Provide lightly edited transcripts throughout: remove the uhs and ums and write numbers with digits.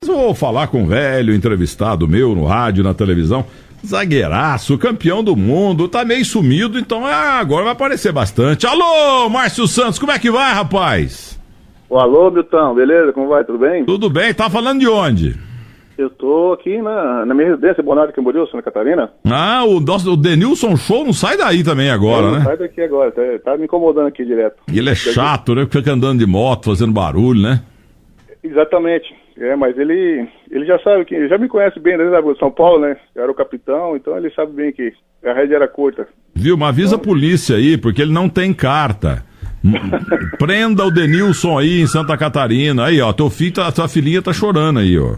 Vou falar com um velho entrevistado meu no rádio, na televisão. Zagueiraço, campeão do mundo, tá meio sumido, então agora vai aparecer bastante. Alô, Márcio Santos, como é que vai, rapaz? Alô, Milton, beleza? Como vai? Tudo bem? Tudo bem, tá falando de onde? Eu tô aqui na minha residência, Balneário Camboriú, Santa Catarina. Ah, o Denilson Show não sai daí também agora, né? Não sai daqui agora, tá me incomodando aqui direto. E ele é chato, né? Fica andando de moto, fazendo barulho, né? Exatamente. Mas ele já sabe que, ele já me conhece bem, né, de São Paulo, né? Eu era o capitão, então ele sabe bem que a rédea era curta. Viu? Mas avisa a polícia aí, porque ele não tem carta. Prenda o Denilson aí em Santa Catarina. Aí, ó, tua filhinha tá chorando aí, ó.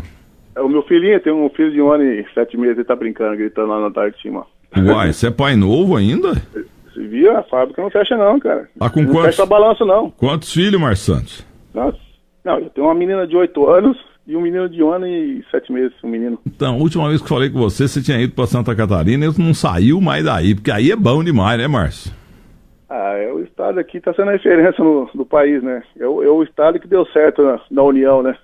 O meu filhinho, tem um filho de 1 ano e 7 meses, ele tá brincando, gritando lá na tarde de cima. Uai, você é pai novo ainda? Você viu? A fábrica não fecha não, cara. Tá com não quantos? fecha balanço não. Quantos filhos, Márcio Santos? Nossa. Não, eu tenho uma menina de 8 anos e um menino de 1 ano e 7 meses, um menino. Então, a última vez que eu falei com você tinha ido pra Santa Catarina e não saiu mais daí, porque aí é bom demais, né, Márcio? O estado aqui tá sendo a referência no país, né? É o estado que deu certo na União, né?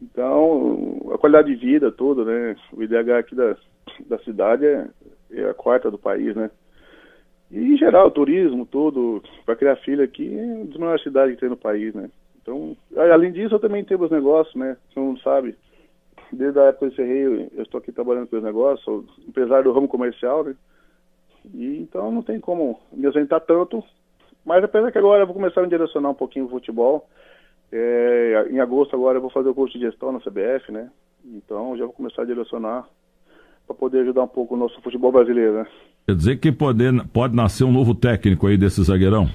Então, a qualidade de vida, tudo, né? O IDH aqui da cidade é a quarta do país, né? E, em geral, o turismo, tudo, para criar filho aqui, é uma das melhores cidades que tem no país, né? Então, além disso, eu também tenho os negócios, né? Você não sabe, desde a época que eu encerrei, eu estou aqui trabalhando com os negócios, sou empresário do ramo comercial, né? E, então, não tem como me ausentar tanto, mas apesar que agora eu vou começar a me direcionar um pouquinho no futebol. Em agosto agora eu vou fazer o curso de gestão na CBF, né? Então já vou começar a direcionar para poder ajudar um pouco o nosso futebol brasileiro, né? Quer dizer que pode nascer um novo técnico aí desse zagueirão?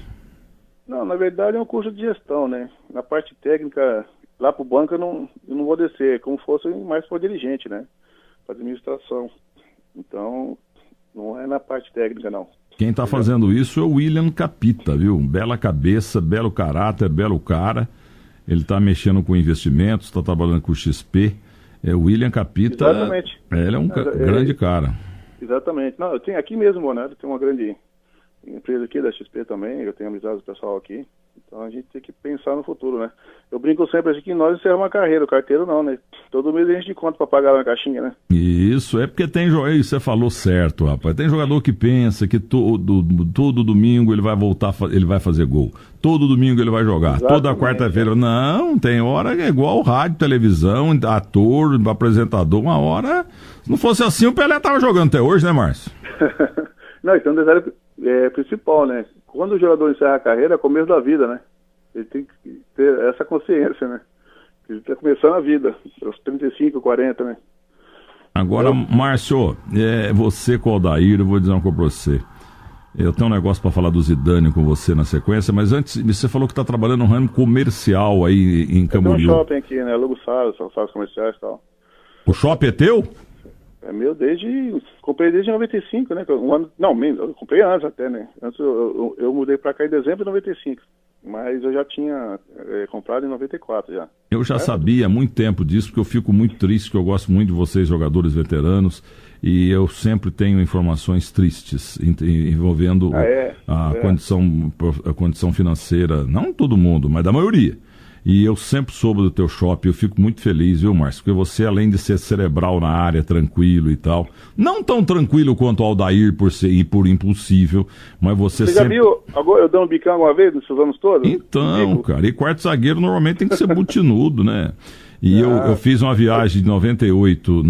Não, na verdade é um curso de gestão, né? Na parte técnica, lá pro banco eu não vou descer, como fosse mais para dirigente, né? Para administração. Então, não é na parte técnica, não. Quem tá fazendo isso é o William Capita, viu? Bela cabeça, belo caráter, belo cara. Ele está mexendo com investimentos, está trabalhando com o XP. O William Capita. Exatamente. Ele é um grande cara. Exatamente. Não, eu tenho aqui mesmo, né? Tem uma grande empresa aqui da XP também, eu tenho amizade com o pessoal aqui. Então a gente tem que pensar no futuro, né? Eu brinco sempre assim que nós encerramos uma carreira, o carteiro não, né? Todo mês a gente conta para pagar na caixinha, né? Isso, é porque tem jogador, você falou certo, rapaz. Tem jogador que pensa que todo domingo ele vai voltar, ele vai fazer gol. Todo domingo ele vai jogar. Exatamente. Toda quarta-feira. Não, tem hora que é igual rádio, televisão, ator, apresentador, uma hora. Se não fosse assim, o Pelé tava jogando até hoje, né, Márcio? Não, então o detalhe principal, né? Quando o jogador encerra a carreira, é o começo da vida, né? Ele tem que ter essa consciência, né? Ele está começando a vida, aos 35, 40, né? Agora, Márcio, você com o Aldair, eu vou dizer uma coisa pra você. Eu tenho um negócio para falar do Zidane com você na sequência, mas antes, você falou que está trabalhando no ramo comercial aí em Camboriú. Tem um shopping aqui, né? Alugo salas comerciais e tal. O shopping é teu? É meu comprei desde 95, né? Eu comprei antes até, né? Antes eu mudei pra cá em dezembro de 95, mas eu já tinha comprado em 94 já. Eu já sabia há muito tempo disso, porque eu fico muito triste, que eu gosto muito de vocês, jogadores veteranos, e eu sempre tenho informações tristes envolvendo a condição financeira, não todo mundo, mas da maioria. E eu sempre soube do teu shopping, eu fico muito feliz, viu, Márcio? Porque você, além de ser cerebral na área, tranquilo e tal, não tão tranquilo quanto o Aldair por impulsível, mas você sempre... já viu agora eu dei um bicão uma vez nesses anos todos? Então, cara, e quarto zagueiro normalmente tem que ser butinudo, né? E eu fiz uma viagem de 98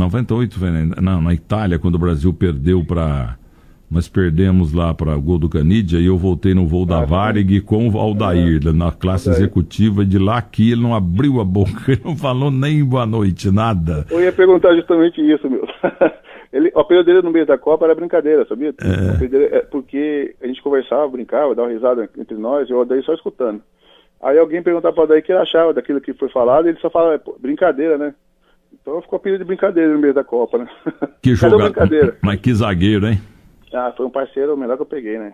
na Itália, quando o Brasil perdeu para... Nós perdemos lá para o gol do Canidia e eu voltei no voo da Varig com o Aldair, na classe executiva, e de lá aqui ele não abriu a boca, ele não falou nem boa noite, nada. Eu ia perguntar justamente isso, meu. O apelido dele no meio da Copa era brincadeira, sabia? O apelido dele porque a gente conversava, brincava, dava uma risada entre nós, e o Aldair só escutando. Aí alguém perguntava para o Aldair o que ele achava daquilo que foi falado, e ele só falava, brincadeira, né? Então ficou apelido de brincadeira no meio da Copa, né? Que jogador, mas que zagueiro, hein? Foi um parceiro, o melhor que eu peguei, né?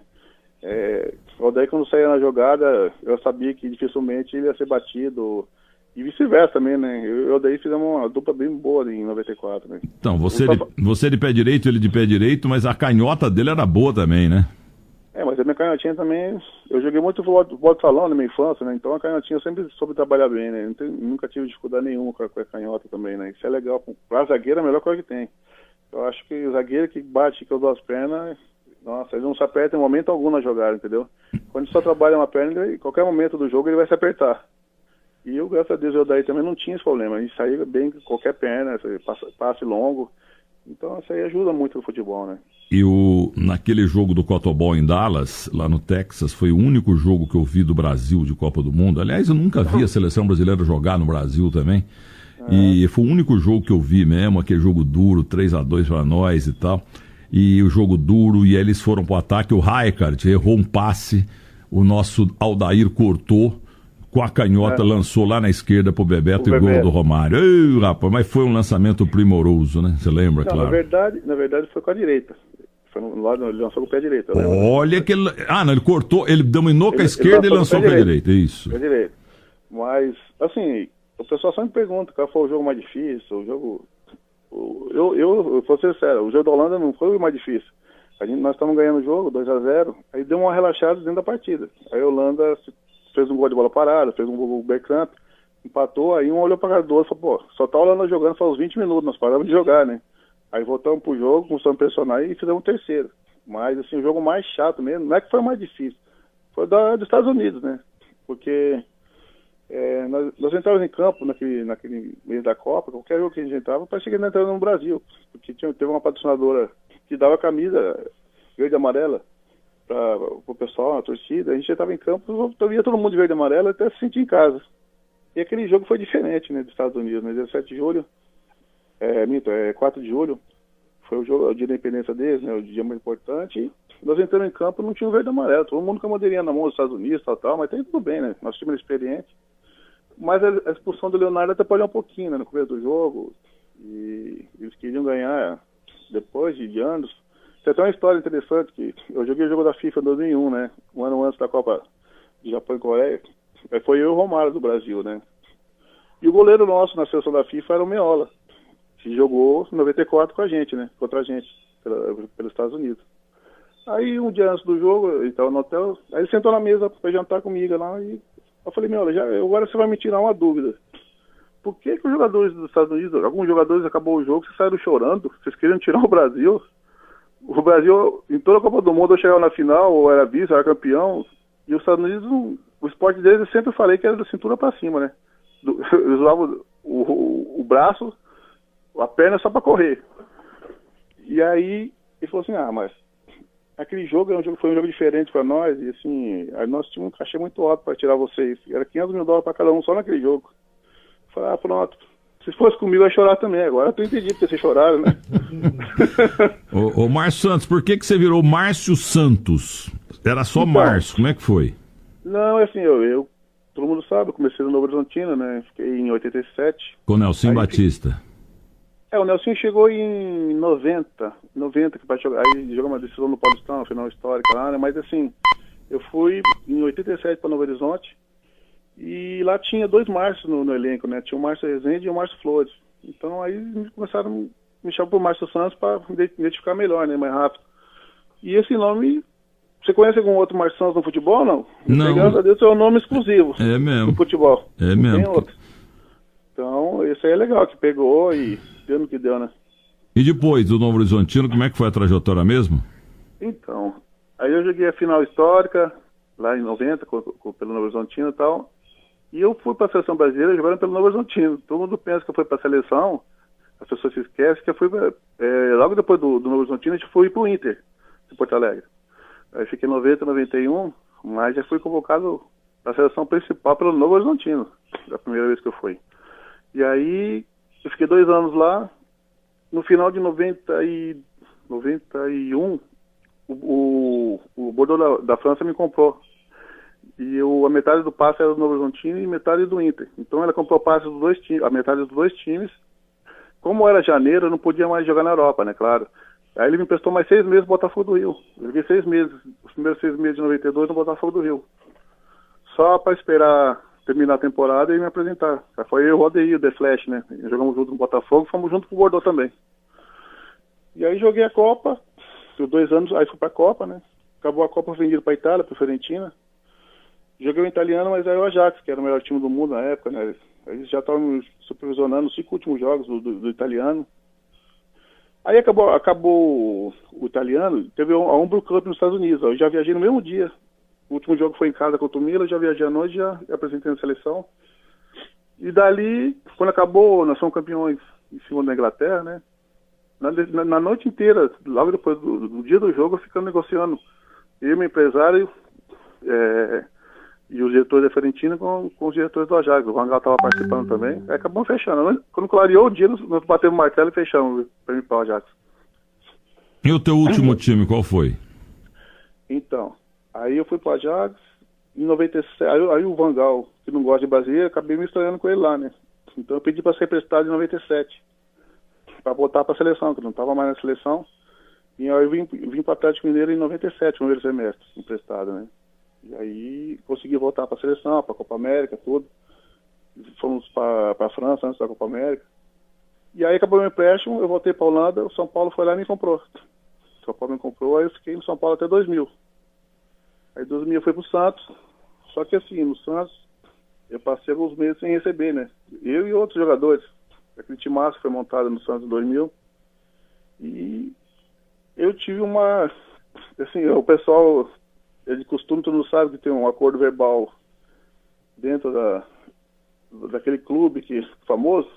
O Aldair, quando saía na jogada, eu sabia que dificilmente ele ia ser batido, e vice-versa também, né? Eu e o Aldair fizemos uma dupla bem boa em 94, né? Então, você de pé direito, ele de pé direito, mas a canhota dele era boa também, né? Mas a minha canhotinha também, eu joguei muito futebol de salão na minha infância, né? Então a canhotinha eu sempre soube trabalhar bem, né? Nunca tive dificuldade nenhuma com a canhota também, né? Isso é legal. Pra zagueiro é a melhor coisa que tem. Eu acho que o zagueiro que bate com as duas pernas, nossa, ele não se aperta em momento algum na jogada, entendeu? Quando ele só trabalha uma perna, em qualquer momento do jogo ele vai se apertar. E eu, graças a Deus, eu daí também não tinha esse problema. A gente saía bem com qualquer perna, passe longo. Então isso aí ajuda muito no futebol, né? E naquele jogo do Cotobol em Dallas, lá no Texas, foi o único jogo que eu vi do Brasil de Copa do Mundo. Aliás, eu nunca vi a seleção brasileira jogar no Brasil também. E foi o único jogo que eu vi mesmo, aquele jogo duro, 3-2 para nós e tal. E o jogo duro, e eles foram pro ataque. O Rijkaard errou um passe, o nosso Aldair cortou, com a canhota lançou lá na esquerda pro Bebeto e gol do Romário. Ei, rapaz, mas foi um lançamento primoroso, né? Você lembra, não, claro? Na verdade foi com a direita. Foi ele lançou com o pé direito. Olha que ele... não, ele cortou, ele dominou com a esquerda e lançou com a direita, isso. Com a direita. Mas, assim, o pessoal sempre pergunta qual foi o jogo mais difícil, o jogo... Eu vou ser sério, o jogo da Holanda não foi o mais difícil. Nós estamos ganhando o jogo, 2-0, aí deu uma relaxada dentro da partida. Aí a Holanda fez um gol de bola parada, fez um gol Bergkamp, empatou, aí um olhou para cara do outro e falou, pô, só tá a Holanda jogando faz uns 20 minutos, nós paramos de jogar, né? Aí voltamos pro jogo, começamos a pressionar e fizemos um terceiro. Mas, assim, o jogo mais chato mesmo, não é que foi o mais difícil, foi dos Estados Unidos, né? Porque nós entrávamos em campo naquele mês da Copa, qualquer jogo que a gente entrava, parecia que a gente entrava no Brasil, porque teve uma patrocinadora que dava camisa verde e amarela para o pessoal, a torcida. A gente estava em campo, via todo mundo de verde e amarelo até se sentir em casa. E aquele jogo foi diferente, né, dos Estados Unidos, né? 17 de julho, 4 de julho, foi o dia da independência deles, né, o dia mais importante, e nós entramos em campo, não tinha o verde e amarelo, todo mundo com a bandeirinha na mão dos Estados Unidos, tal, mas tem tudo bem, né, nosso time era experiente, mas a expulsão do Leonardo atrapalhou um pouquinho, né, no começo do jogo, e eles queriam ganhar depois de anos. Tem até uma história interessante, que eu joguei o jogo da FIFA em 2001, né, um ano antes da Copa de Japão e Coreia, foi eu e o Romário do Brasil, né, e o goleiro nosso na seleção da FIFA era o Meola, que jogou em 94 com a gente, né? Contra a gente, pelos Estados Unidos. Aí, um dia antes do jogo, ele estava no hotel, aí ele sentou na mesa para jantar comigo lá, e eu falei, meu, agora você vai me tirar uma dúvida. Por que os jogadores dos Estados Unidos, alguns jogadores acabou o jogo, vocês saíram chorando, vocês queriam tirar o Brasil? O Brasil, em toda a Copa do Mundo, eu chegava na final, ou era vice, ou era campeão, e os Estados Unidos, o esporte deles, eu sempre falei que era da cintura para cima, né? Eles usavam o braço, a perna só para correr. E aí ele falou assim, mas aquele jogo foi um jogo diferente para nós, e assim, aí nós tínhamos um cachê muito alto para tirar vocês, era $500 mil para cada um só naquele jogo. Eu falei, pronto, se fosse comigo eu ia chorar também, agora eu entendi porque vocês choraram, né? Ô Márcio Santos, por que você virou Márcio Santos? Era só então, Márcio, como é que foi? Não, assim, eu todo mundo sabe, eu comecei no Novo Horizontino, né, fiquei em 87. Com o Nelson Batista. O Nelson chegou em 90 que vai jogar, aí jogou uma decisão no Paulistão, final histórica lá, né? Mas assim, eu fui em 87 para Novo Horizonte e lá tinha 2 Márcios no elenco, né? Tinha o Márcio Rezende e o Márcio Flores. Então aí começaram a me chamar por Márcio Santos para identificar melhor, né? Mais rápido. E esse nome, você conhece algum outro Márcio Santos no futebol, não? Não. Graças a Deus é um nome exclusivo. É mesmo. No futebol. É mesmo. Tem outro. Então, esse aí é legal, que pegou e deu no que deu, né? E depois do Novo Horizontino, como é que foi a trajetória mesmo? Então, aí eu joguei a final histórica, lá em 90, pelo Novo Horizontino e tal, e eu fui para a seleção brasileira jogando pelo Novo Horizontino. Todo mundo pensa que eu fui para a seleção, as pessoas se esquecem que eu fui, logo depois do Novo Horizontino, a gente foi para o Inter, de Porto Alegre. Aí fiquei em 90, 91, mas já fui convocado para a seleção principal pelo Novo Horizontino, da primeira vez que eu fui. E aí, eu fiquei 2 anos lá. No final de 91, o Bordeaux da França me comprou. E a metade do passe era do Novo Horizontino e metade do Inter. Então ela comprou passe dos 2 times, a metade dos 2 times. Como era janeiro, eu não podia mais jogar na Europa, né, claro. Aí ele me emprestou mais 6 meses no Botafogo do Rio. Eu joguei 6 meses, os primeiros 6 meses de 92 no Botafogo do Rio. Só para esperar terminar a temporada e me apresentar. Foi eu e o Rodeio, o The Flash, né? Jogamos junto no Botafogo, fomos junto com o Bordeaux também. E aí joguei a Copa, por 2 anos, aí fui pra Copa, né? acabou a Copa vendido para a Itália, para a Fiorentina. Joguei o italiano, mas aí o Ajax, que era o melhor time do mundo na época, né? Eles já estavam supervisionando os 5 últimos jogos do italiano. Aí acabou o italiano, teve a Umbro Cup nos Estados Unidos. Eu já viajei no mesmo dia. O último jogo foi em casa contra o Milan, já viajei à noite, já apresentei na seleção. E dali, quando acabou, nós somos campeões em cima da Inglaterra, né? Na noite inteira, logo depois do dia do jogo, eu ficando negociando. Eu, meu empresário, e os diretores da Fiorentina com os diretores do Ajax. O Van Gaal estava participando também. Aí acabamos fechando. Quando clareou o dia, nós batemos o martelo e fechamos para mim para o Ajax. E o teu último time, qual foi? Então, aí eu fui para o Ajax em 97. Aí o Van Gaal, que não gosta de brasileiro, acabei me estranhando com ele lá, né? Então eu pedi para ser emprestado em 97. Para voltar para a seleção, que não estava mais na seleção. E aí eu vim para o Atlético Mineiro em 97, no primeiro semestre, emprestado, né? E aí consegui voltar para a seleção, para a Copa América, tudo. Fomos para a França antes da Copa América. E aí acabou o meu empréstimo, eu voltei para a Holanda, o São Paulo foi lá e me comprou. O São Paulo me comprou, aí eu fiquei no São Paulo até 2000. Aí em 2000 eu fui para o Santos, só que assim, no Santos eu passei alguns meses sem receber, né? Eu e outros jogadores. Aquele timaço foi montado no Santos em 2000. E eu tive uma... Assim, o pessoal... É de costume, todo mundo sabe que tem um acordo verbal dentro daquele clube famoso.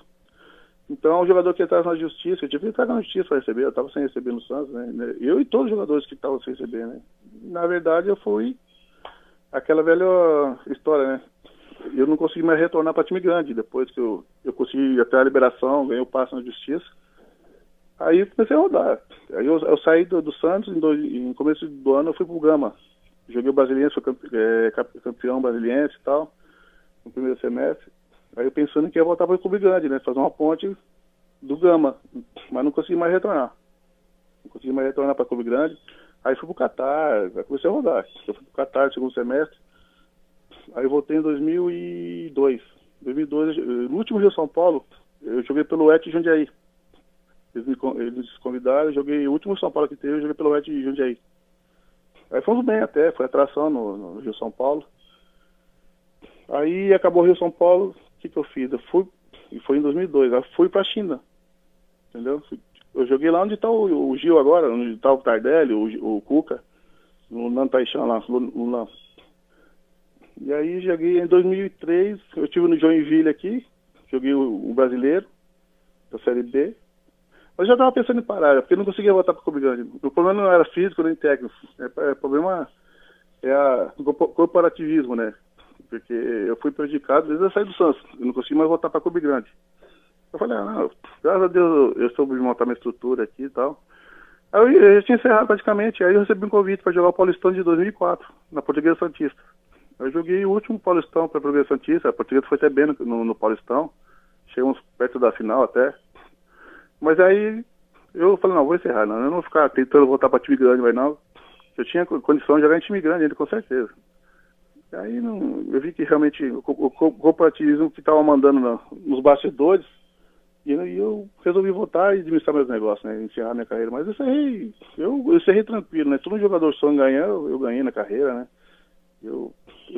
Então, o jogador que entrava na justiça, eu tive que entrar na justiça para receber, eu estava sem receber no Santos, né? Eu e todos os jogadores que estavam sem receber, né? Na verdade, eu fui aquela velha história, né? Eu não consegui mais retornar para time grande, depois que eu consegui até a liberação, ganhei o passe na justiça. Aí eu comecei a rodar. Aí eu saí do Santos, em começo do ano eu fui pro Gama. Joguei o Brasiliense, fui campeão brasiliense e tal, no primeiro semestre. Aí eu pensando que ia voltar para o clube grande, né? Fazer uma ponte do Gama. Mas não consegui mais retornar. Não consegui mais retornar para o clube grande. Aí fui pro Catar, aí comecei a rodar. Eu fui pro Catar no segundo semestre. Aí eu voltei em 2002. 2002, no último Rio São Paulo, eu joguei pelo ET Jundiaí. Eles me convidaram, eu joguei o último São Paulo que teve, eu joguei pelo ET Jundiaí. Aí fomos bem até, foi atração no Rio São Paulo. Aí acabou o Rio São Paulo, o que eu fiz? Foi em 2002, aí fui pra China, entendeu? Eu joguei lá onde tá o Gil agora, onde tá o Tardelli, o Cuca, no Nan Taishan lá, no Nan. E aí joguei em 2003, eu estive no Joinville aqui, joguei o brasileiro, da Série B. Mas já estava pensando em parar, porque eu não conseguia voltar para o clube grande. O problema não era físico nem técnico. O problema é o corporativismo, né? Porque eu fui prejudicado desde eu sair do Santos. Eu não consegui mais voltar para o clube grande. Eu falei, não, graças a Deus eu soube montar minha estrutura aqui e tal. Aí eu tinha encerrado praticamente. Aí eu recebi um convite para jogar o Paulistão de 2004, na Portuguesa Santista. Eu joguei o último Paulistão para a Portuguesa Santista. A Portuguesa foi até bem no Paulistão. Chegamos perto da final até. Mas aí eu falei, não, vou encerrar, não. Eu não vou ficar tentando voltar para time grande, mas não. Eu tinha condição de jogar em time grande ainda, com certeza. Aí eu vi que realmente o corporativismo que estava mandando nos bastidores, e eu resolvi voltar e administrar meus negócios, né? Encerrar minha carreira. Mas eu encerrei tranquilo, né? Todo jogador sonha ganhar, eu ganhei na carreira, né? Eu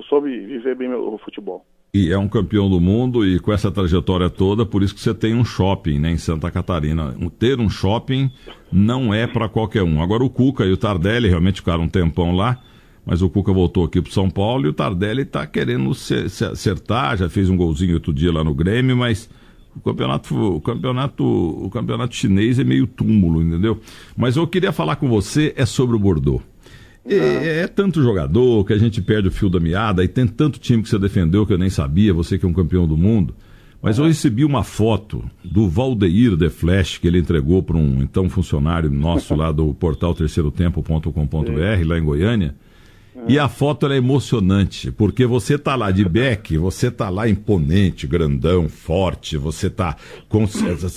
soube viver bem o futebol. E é um campeão do mundo e com essa trajetória toda, por isso que você tem um shopping, né, em Santa Catarina. Ter um shopping não é para qualquer um. Agora o Cuca e o Tardelli realmente ficaram um tempão lá, mas o Cuca voltou aqui para São Paulo e o Tardelli está querendo se acertar, já fez um golzinho outro dia lá no Grêmio, mas o campeonato chinês é meio túmulo, entendeu? Mas eu queria falar com você sobre o Bordeaux. É tanto jogador que a gente perde o fio da meada, e tem tanto time que você defendeu que eu nem sabia, você que é um campeão do mundo. Mas eu recebi uma foto do Valdeir The Flash, que ele entregou para um funcionário nosso lá do portal terceirotempo.com.br, lá em Goiânia. E a foto ela é emocionante, porque você tá lá de back, você tá lá imponente, grandão, forte, você tá com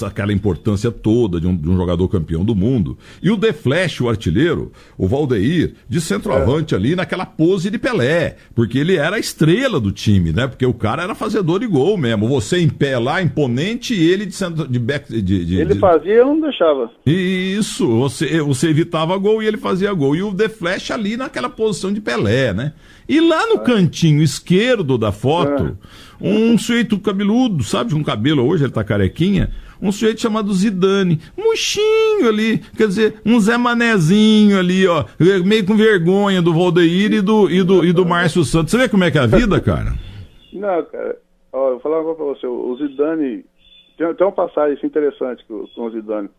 aquela importância toda de um jogador campeão do mundo. E o The Flash, o artilheiro, o Valdeir, de centroavante ali naquela pose de Pelé, porque ele era a estrela do time, né? Porque o cara era fazedor de gol mesmo. Você em pé lá, imponente, e ele de back... Ele fazia e eu não deixava. Isso, você evitava gol e ele fazia gol. E o The Flash ali naquela posição de Pelé, né? E lá no cantinho esquerdo da foto, um sujeito cabeludo, sabe, com cabelo, hoje ele tá carequinha, um sujeito chamado Zidane, murchinho ali, quer dizer, um Zé Manezinho ali, ó, meio com vergonha do Valdeir e do Márcio Santos. Você vê como é que é a vida, cara? Não, cara, ó, eu vou falar uma coisa pra você, o Zidane, tem uma passagem interessante com o Zidane.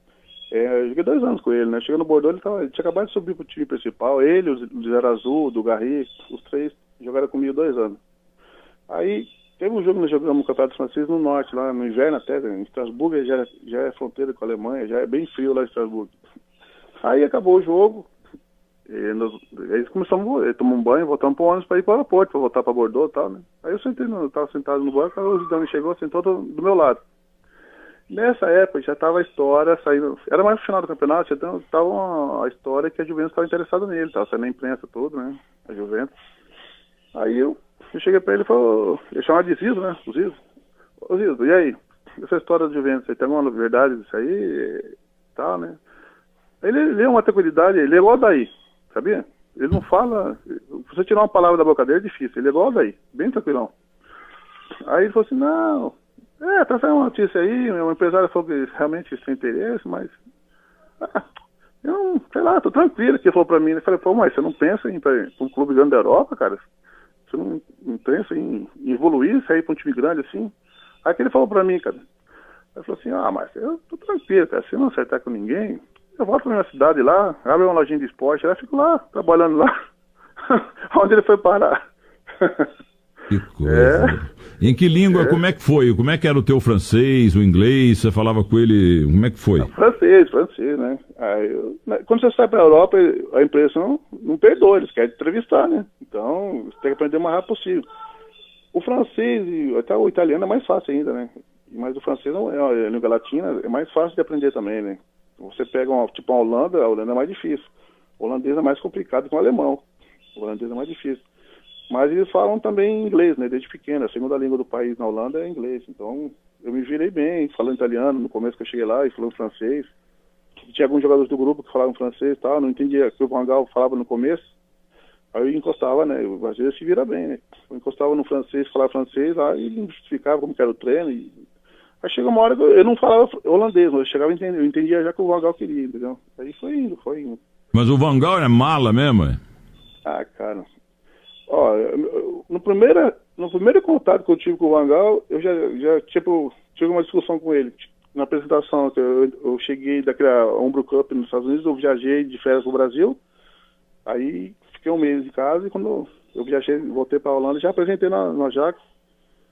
Eu joguei 2 anos com ele, né? Chegando no Bordeaux, ele tinha acabado de subir pro time principal. Ele, o Zero Azul, do Garri, os 3 jogaram comigo 2 anos. Aí, teve um jogo que nós jogamos no Campeonato Francês no norte, lá no inverno até, em Estrasburgo, já é fronteira com a Alemanha, já é bem frio lá em Estrasburgo. Aí acabou o jogo, aí começamos, tomamos um banho, voltamos pro ônibus para ir para o aeroporto, para voltar para Bordeaux e tal, né? Aí eu estava sentado no banco, aí o Zidane chegou, sentou do meu lado. Nessa época já estava a história saindo, era mais no final do campeonato, já estava a história que a Juventus estava interessada nele, estava saindo na imprensa toda, né, a Juventus. Aí eu cheguei para ele e falei, eu chamava de Zizo, né, o Zizo. Ô Zizo, e aí, essa história da Juventus, tem alguma verdade disso aí, tal, né? Ele é uma tranquilidade, ele é igual daí, sabia? Ele não fala, você tirar uma palavra da boca dele é difícil, ele é igual daí, bem tranquilão. Aí ele falou assim, não... tá saindo uma notícia aí, o empresário falou que realmente sem interesse, mas... eu não, sei lá, tô tranquilo, que ele falou pra mim, ele falou, pô, mas você não pensa em ir pra um clube grande da Europa, cara? Você não pensa em evoluir, sair pra um time grande assim? Aí que ele falou pra mim, cara, ele falou assim, mas eu tô tranquilo, cara, se não acertar com ninguém, eu volto pra minha cidade lá, abro uma lojinha de esporte, aí eu fico lá, trabalhando lá, onde ele foi parar. Que coisa. Em que língua, como é que foi? Como é que era o teu francês, o inglês? Você falava com ele, como é que foi? Francês, né? Quando você sai para a Europa, a imprensa não perdoa, eles querem te entrevistar, né? Então, você tem que aprender o mais rápido possível. O francês e até o italiano é mais fácil ainda, né? Mas o francês, a língua latina, é mais fácil de aprender também, né? Você pega tipo a Holanda é mais difícil. O holandês é mais complicado que o alemão. O holandês é mais difícil. Mas eles falam também inglês, né, desde pequeno. A segunda língua do país na Holanda é inglês. Então, eu me virei bem, falando italiano, no começo que eu cheguei lá, e falando francês. Tinha alguns jogadores do grupo que falavam francês e tal, não entendia o que o Van Gaal falava no começo. Aí eu encostava, né, às vezes se vira bem, né. Eu encostava no francês, falava francês, aí ele me justificava como que era o treino. Aí chegou uma hora que eu não falava holandês, mas eu chegava a entender, eu entendia já que o Van Gaal queria, entendeu? Aí foi indo. Mas o Van Gaal é mala mesmo, é? Cara... no primeiro contato que eu tive com o Van Gaal, eu já tive uma discussão com ele. Na apresentação, eu cheguei daquela Umbro Cup nos Estados Unidos, eu viajei de férias pro Brasil, aí fiquei um mês em casa e quando eu viajei, voltei para a Holanda, já apresentei no Ajax.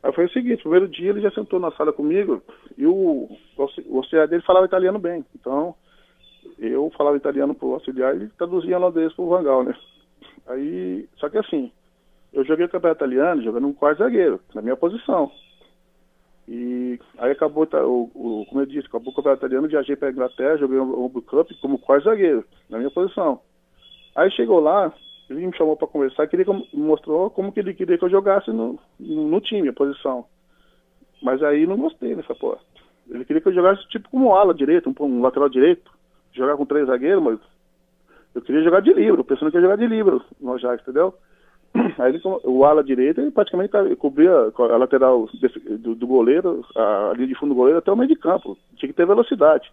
Aí foi o seguinte, primeiro dia ele já sentou na sala comigo e o auxiliar dele falava italiano bem. Então, eu falava italiano pro auxiliar e traduzia holandês pro Van Gaal, né? Aí, só que assim, eu joguei o campeonato italiano jogando um quarto zagueiro, na minha posição. E aí acabou, como eu disse, acabou o campeonato italiano, viajei para a Inglaterra, joguei o Umbro Cup como quarto zagueiro, na minha posição. Aí chegou lá, ele me chamou para conversar, mostrou como que ele queria que eu jogasse no time, a posição. Mas aí não gostei nessa porra. Ele queria que eu jogasse tipo como ala direito, um lateral direito, jogar com 3 zagueiros, mas eu queria jogar de livre, pensando que eu ia jogar de livre no Ajax, entendeu? Aí o ala direito, ele praticamente cobria a lateral do goleiro, a linha de fundo do goleiro até o meio de campo. Tinha que ter velocidade.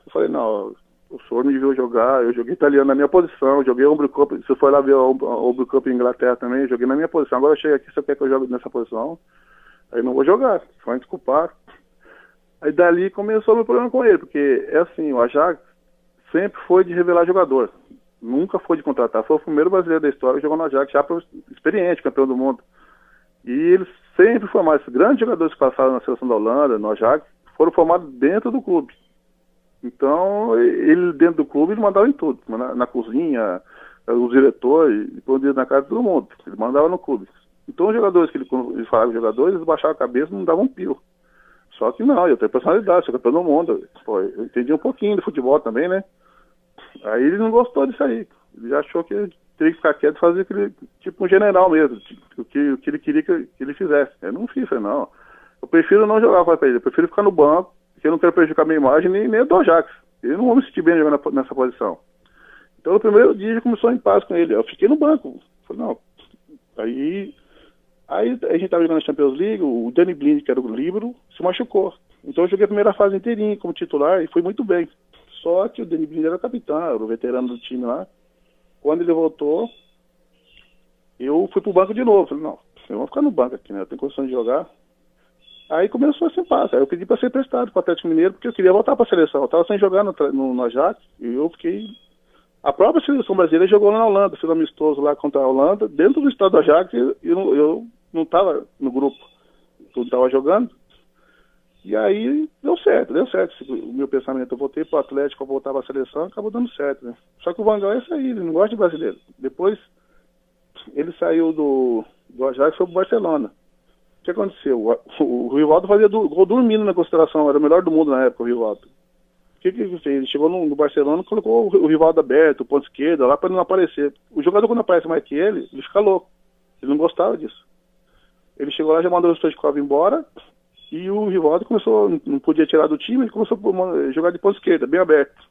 Eu falei, não, o senhor me viu jogar, eu joguei italiano na minha posição, joguei Umbro Cup, se você for lá ver o Umbro Cup em Inglaterra também, eu joguei na minha posição. Agora eu chego aqui, você quer que eu jogue nessa posição? Aí não vou jogar, vai me desculpar. Aí dali começou o meu problema com ele, porque é assim, o Ajax sempre foi de revelar jogador. Nunca foi de contratar. Foi o primeiro brasileiro da história que jogou no Ajax, já experiente, campeão do mundo. E eles sempre formaram. Esses grandes jogadores que passaram na seleção da Holanda, no Ajax, foram formados dentro do clube. Então, ele dentro do clube, ele mandava em tudo. Na cozinha, os diretores, e põe o dedo na cara de todo mundo. Ele mandava no clube. Então os jogadores, quando ele falava de jogadores, eles baixavam a cabeça e não davam um pio. Só que não, eu tenho personalidade, sou campeão do mundo. Pô, eu entendi um pouquinho de futebol também, né? Aí ele não gostou disso aí. Ele achou que ele teria que ficar quieto e fazer aquele, tipo um general mesmo, o que ele queria que ele fizesse. Eu não fiz, não. Eu prefiro não jogar para ele, eu prefiro ficar no banco, porque eu não quero prejudicar a minha imagem nem a do Ajax. Eu não vou me sentir bem jogando nessa posição. Então no primeiro dia já começou em paz com ele. Eu fiquei no banco. Falei, não. Aí a gente estava jogando na Champions League, o Danny Blind, que era o líbero, se machucou. Então eu joguei a primeira fase inteirinha como titular e fui muito bem. Só que o Danny Blind era capitão, era o veterano do time lá. Quando ele voltou, eu fui pro banco de novo. Falei, não, eu vou ficar no banco aqui, né? Eu tenho condição de jogar. Aí começou a ser passo. Aí eu pedi para ser emprestado pro Atlético Mineiro, porque eu queria voltar para a seleção. Eu estava sem jogar no Ajax, e eu fiquei... A própria seleção brasileira jogou lá na Holanda, fiz um amistoso lá contra a Holanda, dentro do estado do Ajax, eu não estava no grupo, eu estava jogando. E aí deu certo. O meu pensamento, eu voltei pro Atlético, eu voltava à seleção, acabou dando certo, né? Só que o Van Gaal é isso aí, ele não gosta de brasileiro. Depois ele saiu do Ajax e foi pro Barcelona. O que aconteceu? O Rivaldo fazia gol dormindo na consideração, era o melhor do mundo na época, o Rivaldo. O que ele fez? Ele chegou no Barcelona, colocou o Rivaldo aberto, o ponto esquerdo, lá para ele não aparecer. O jogador, quando aparece mais que ele fica louco. Ele não gostava disso. Ele chegou lá, já mandou o Stoichkov embora, e o Rivaldo começou, não podia tirar do time, ele começou a jogar de ponta esquerda, bem aberto,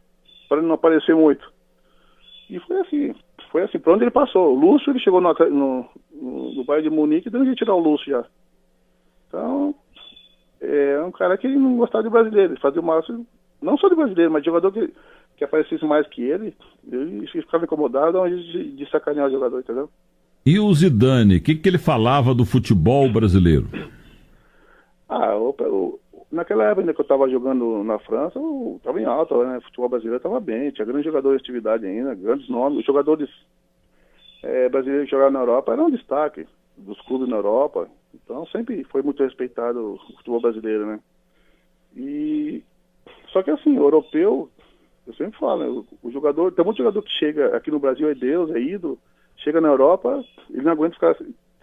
para ele não aparecer muito. E foi assim, para onde ele passou. O Lúcio, ele chegou no Bayern de Munique, dando de tirar o Lúcio já. Então, é um cara que não gostava de brasileiro, ele fazia o máximo, não só de brasileiro, mas de jogador que aparecesse mais que ele ficava incomodado de sacanear o jogador, entendeu? E o Zidane, o que ele falava do futebol brasileiro? Naquela época ainda que eu estava jogando na França, eu estava em alta, né? O futebol brasileiro estava bem, tinha grandes jogadores de atividade ainda, grandes nomes. Os jogadores brasileiros que jogavam na Europa eram um destaque dos clubes na Europa, então sempre foi muito respeitado o futebol brasileiro, né? Só que assim, o europeu, eu sempre falo, né? O jogador, tem muito jogador que chega aqui no Brasil, é Deus, é ídolo, chega na Europa, ele não aguenta ficar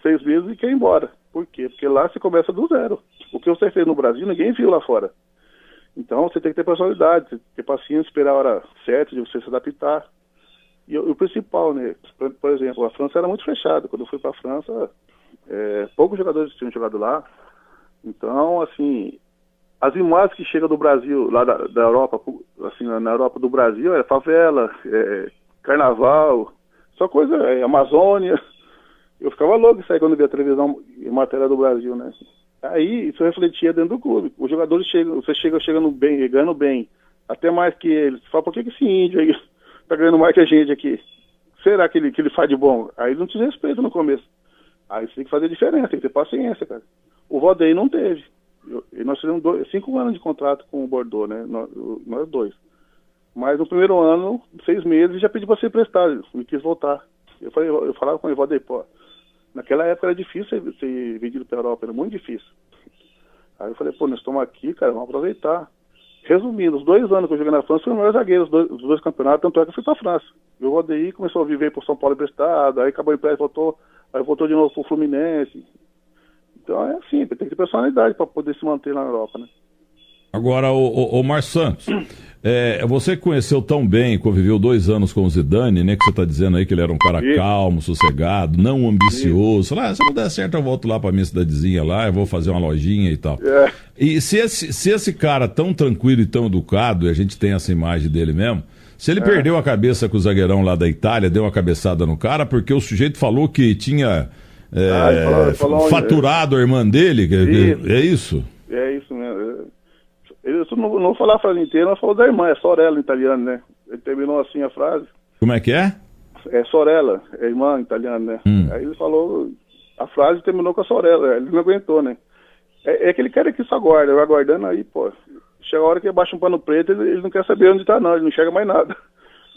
6 meses e quer ir embora. Por quê? Porque lá você começa do zero. O que você fez no Brasil, ninguém viu lá fora. Então você tem que ter personalidade, ter paciência, esperar a hora certa de você se adaptar. E o principal, né? Por exemplo, a França era muito fechada. Quando eu fui para a França, poucos jogadores tinham jogado lá. Então, assim, as imagens que chegam do Brasil, lá da Europa, assim, na Europa do Brasil, é favela, carnaval, só coisa, Amazônia. Eu ficava louco isso aí quando via a televisão em matéria do Brasil, né? Aí isso refletia dentro do clube. Os jogadores chegando bem, ganhando bem, até mais que eles. Você fala, por que esse índio aí tá ganhando mais que a gente aqui? Será que ele faz de bom? Aí ele não te respeita no começo. Aí você tem que fazer diferença, tem que ter paciência, cara. O Rodei não teve. Nós tivemos 5 anos de contrato com o Bordeaux, né? Nós dois. Mas no primeiro ano, 6 meses, já pedi para ser emprestado. Me quis voltar. Eu falava com o Rodei, pô. Naquela época era difícil ser vendido para a Europa, era muito difícil. Aí eu falei, pô, nós estamos aqui, cara, vamos aproveitar. Resumindo, os 2 anos que eu joguei na França, fui o melhor zagueiro dos dois campeonatos, tanto é que eu fui para a França. Eu rodei, começou a viver por São Paulo emprestado, aí acabou o empréstimo, voltou de novo para o Fluminense. Então é assim, tem que ter personalidade para poder se manter na Europa, né? Agora, o Márcio Santos, você conheceu tão bem, conviveu 2 anos com o Zidane, né? Que você está dizendo aí que ele era um cara calmo, sossegado, não ambicioso. Falou, se não der certo eu volto lá para minha cidadezinha lá, eu vou fazer uma lojinha e tal. E se esse cara tão tranquilo e tão educado, e a gente tem essa imagem dele mesmo, se ele perdeu a cabeça com o zagueirão lá da Itália, deu uma cabeçada no cara, porque o sujeito falou que tinha faturado a irmã dele, é isso? É isso mesmo. Eu não vou falar a frase inteira, mas falou da irmã, é Sorella em italiano, né? Ele terminou assim a frase. Como é que é? É Sorella, é irmã em italiano, né? Aí ele falou, a frase terminou com a Sorella, ele não aguentou, né? É aquele cara que só aguarda, vai aguardando aí, pô. Chega a hora que baixa um pano preto, ele não quer saber onde tá não, ele não enxerga mais nada.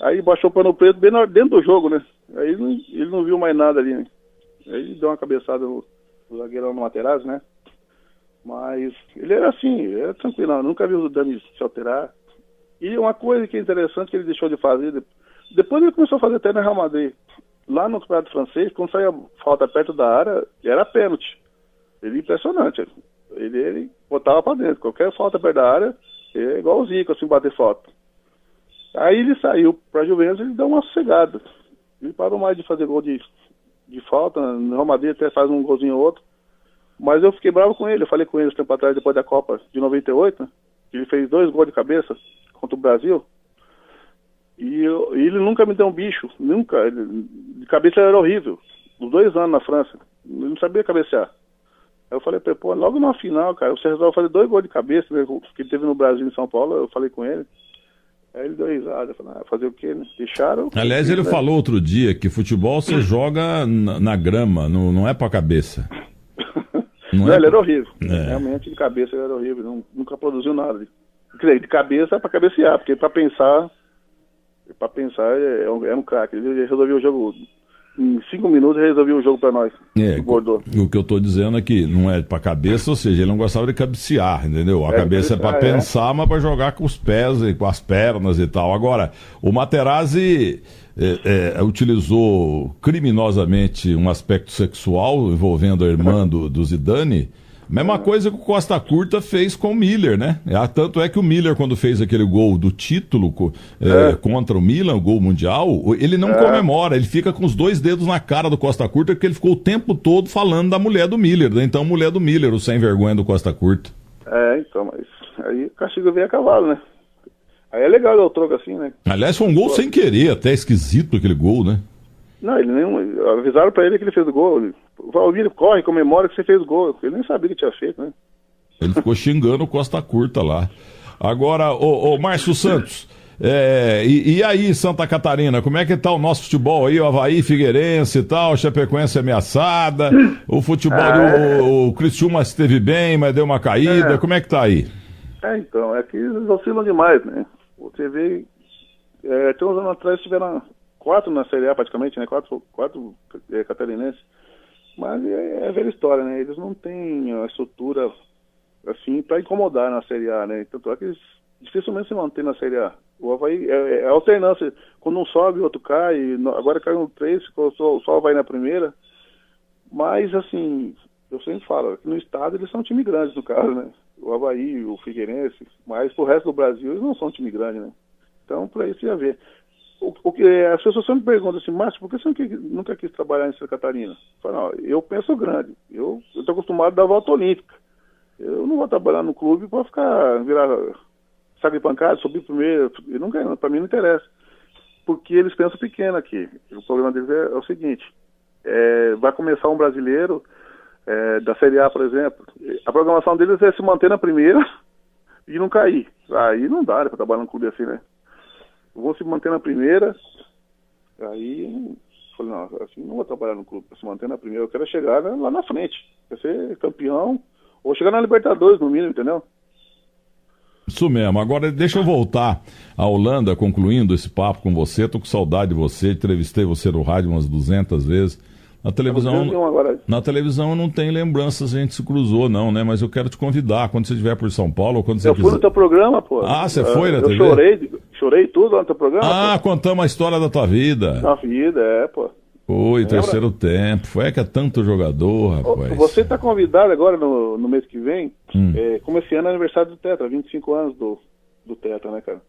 Aí baixou o pano preto bem dentro do jogo, né? Aí ele não viu mais nada ali, né? Aí ele deu uma cabeçada no zagueirão no Materazzi, né? Mas ele era assim, ele era tranquilo, eu nunca vi o Dani se alterar. E uma coisa que é interessante que ele deixou de fazer, depois ele começou a fazer até no Real Madrid. lá no campeonato francês, quando saía falta perto da área, era pênalti. Ele impressionante. Ele botava pra dentro. Qualquer falta perto da área, é igual o Zico, assim, bater falta. Aí ele saiu pra Juventus e ele deu uma sossegada. Ele parou mais de fazer gol de falta. No Real Madrid até faz um golzinho ou outro. Mas eu fiquei bravo com ele. Eu falei com ele um tempo atrás, depois da Copa de 98, né? Ele fez 2 gols de cabeça contra o Brasil. E ele nunca me deu um bicho. Nunca. De cabeça ele era horrível. Os 2 anos na França. Ele não sabia cabecear. Aí eu falei pra ele, pô, logo na final, cara, você resolve fazer 2 gols de cabeça, né, que ele teve no Brasil e em São Paulo. Eu falei com ele. Aí ele deu risada. Eu falei, fazer o quê, né? Deixaram. Aliás, ele falou outro dia que futebol você joga na grama, não é pra cabeça. Não, ele era horrível. Realmente, de cabeça ele era horrível. Nunca produziu nada. Quer dizer, de cabeça é pra cabecear, porque pra pensar é um craque. Ele resolveu o jogo em 5 minutos, ele resolveu o jogo pra nós. O que eu tô dizendo é que não é pra cabeça, ou seja, ele não gostava de cabecear, entendeu? A cabeça é pra pensar, mas pra jogar com os pés e com as pernas e tal. Agora, o Materazzi utilizou criminosamente um aspecto sexual envolvendo a irmã do Zidane. Mesma coisa que o Costa Curta fez com o Miller, né? Tanto é que o Miller, quando fez aquele gol do título contra o Milan, o gol mundial, ele não comemora, ele fica com os 2 dedos na cara do Costa Curta, porque ele ficou o tempo todo falando da mulher do Miller, né? Então, mulher do Miller, o sem vergonha do Costa Curta. Então, mas aí o castigo vem a cavalo, né? Aí é legal dar o troco assim, né? Aliás, foi um gol sem querer, até esquisito aquele gol, né? Não, avisaram pra ele que ele fez o gol. O Valmir corre, comemora que você fez o gol. Ele nem sabia que tinha feito, né? Ele ficou xingando o Costa Curta lá. Agora, o Márcio Santos, e aí, Santa Catarina, como é que tá o nosso futebol aí? O Avaí, Figueirense e tal, Chapecoense ameaçada, o futebol o Criciúma esteve bem, mas deu uma caída, como é que tá aí? Então, é que eles oscilam demais, né? Você vê, tem uns anos atrás tiveram 4 na Série A praticamente, né? 4 catarinenses. Mas é velha história, né? Eles não têm a estrutura, assim, para incomodar na Série A, né? Tanto é que eles dificilmente se mantêm na Série A. O Avaí é alternância. Quando um sobe, o outro cai. Agora caiu 3, só o Avaí na primeira. Mas, assim, eu sempre falo, aqui no estado eles são time grande, no caso, né? O Avaí, o Figueirense. Mas pro resto do Brasil eles não são time grande, né? Então, por aí você ia ver. As pessoas sempre perguntam assim, Márcio, por que você nunca quis trabalhar em Santa Catarina? Eu falo, não, eu penso grande. Eu estou acostumado a dar volta olímpica. Eu não vou trabalhar no clube para virar saco de pancada, subir primeiro. Para mim não interessa. Porque eles pensam pequeno aqui. O problema deles é o seguinte, vai começar um brasileiro da Série A, por exemplo. A programação deles é se manter na primeira e não cair. Aí não dá para trabalhar num clube assim, né? Vou se manter na primeira, aí falei, não, assim não vou trabalhar no clube, se manter na primeira, eu quero chegar lá na frente, quero ser campeão, ou chegar na Libertadores no mínimo, entendeu? Isso mesmo. Agora deixa eu voltar à Holanda, concluindo esse papo com você, tô com saudade de você, entrevistei você no rádio umas 200 vezes. Na televisão não tem lembranças, a gente se cruzou não, né? Mas eu quero te convidar, quando você estiver por São Paulo, ou quando você quiser. Eu fui no teu programa, pô. Ah, você foi na TV? Eu chorei tudo lá no teu programa. Pô. Contamos a história da tua vida. Da vida, pô. Foi, terceiro tempo. Foi que é tanto jogador, rapaz. Você tá convidado agora no mês que vem, como esse ano é aniversário do Tetra, 25 anos do Tetra, né, cara?